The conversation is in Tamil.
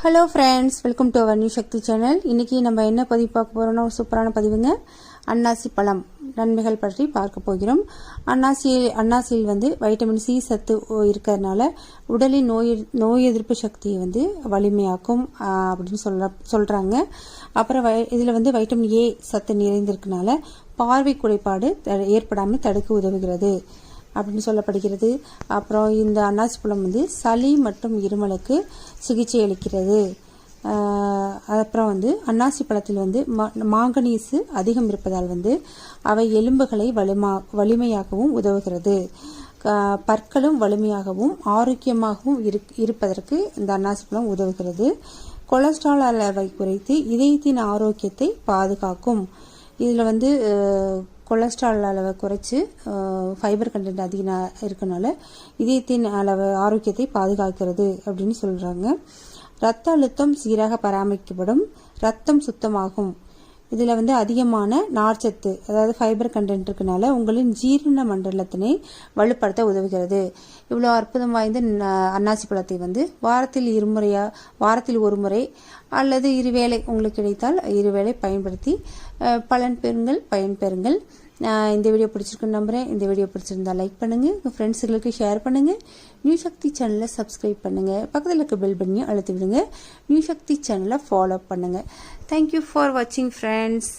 Hello friends, welcome to our new Sakthi channel. இன்றைக்கி நம்ம என்ன பதிவு பார்க்க போகிறோம்னா, ஒரு சூப்பரான பதிவுங்க. அன்னாசி பழம் நன்மைகள் பற்றி பார்க்க போகிறோம். அன்னாசியில் வந்து வைட்டமின் சி சத்து இருக்கிறதுனால உடலின் நோய் எதிர்ப்பு சக்தியை வலிமையாக்கும் அப்படின்னு சொல்கிறாங்க. அப்புறம் இதில் வைட்டமின் ஏ சத்து நிறைந்திருக்கனால பார்வை குறைபாடு ஏற்படாமல் தடுக்க உதவுகிறது அப்படின்னு சொல்லப்படுகிறது. அப்புறம் இந்த அன்னாசி பழம் சளி மற்றும் இருமலுக்கு சிகிச்சை அளிக்கிறது. அப்புறம் அன்னாசி பழத்தில் மாங்கனீசு அதிகம் இருப்பதால் அவை எலும்புகளை வலிமையாகவும் உதவுகிறது. பற்களும் வலிமையாகவும் ஆரோக்கியமாகவும் இருப்பதற்கு இந்த அன்னாசி பழம் உதவுகிறது. கொலஸ்ட்ரால் அளவை குறைத்து இதயத்தின் ஆரோக்கியத்தை பாதுகாக்கும். இதில் கொலஸ்ட்ரால் அளவை குறைச்சி ஃபைபர் கண்டென்ட் அதிகம் இருக்கனால இதயத்தின் அளவு ஆரோக்கியத்தை பாதுகாக்கிறது அப்படின்னு சொல்கிறாங்க. இரத்த அழுத்தம் சீராக பராமரிக்கப்படும், ரத்தம் சுத்தமாகும். இதில் அதிகமான நார்ச்சத்து அதாவது ஃபைபர் கண்டென்ட் இருக்கனால உங்களின் ஜீரண மண்டலத்தினை வலுப்படுத்த உதவுகிறது. இவ்வளோ அற்புதம் வாய்ந்த அன்னாசி பழத்தை வாரத்தில் ஒரு முறை அல்லது இருவேளை உங்களுக்கு கிடைத்தால் இருவேளை பயன்படுத்தி பயன்பெறுங்கள். இந்த வீடியோ பிடிச்சிருக்குன்னு நம்புகிறேன். இந்த வீடியோ பிடிச்சிருந்தா லைக் பண்ணுங்கள், உங்கள் ஃப்ரெண்ட்ஸுகளுக்கு ஷேர் பண்ணுங்கள். நியூ சக்தி சேனலை சப்ஸ்கிரைப் பண்ணுங்கள், பக்கத்தில் இருக்க பெல் பட்டனையும் அழுத்தி விடுங்க. நியூ சக்தி சேனலை ஃபாலோ பண்ணுங்கள். தேங்க்யூ ஃபார் வாட்சிங் ஃப்ரெண்ட்ஸ்.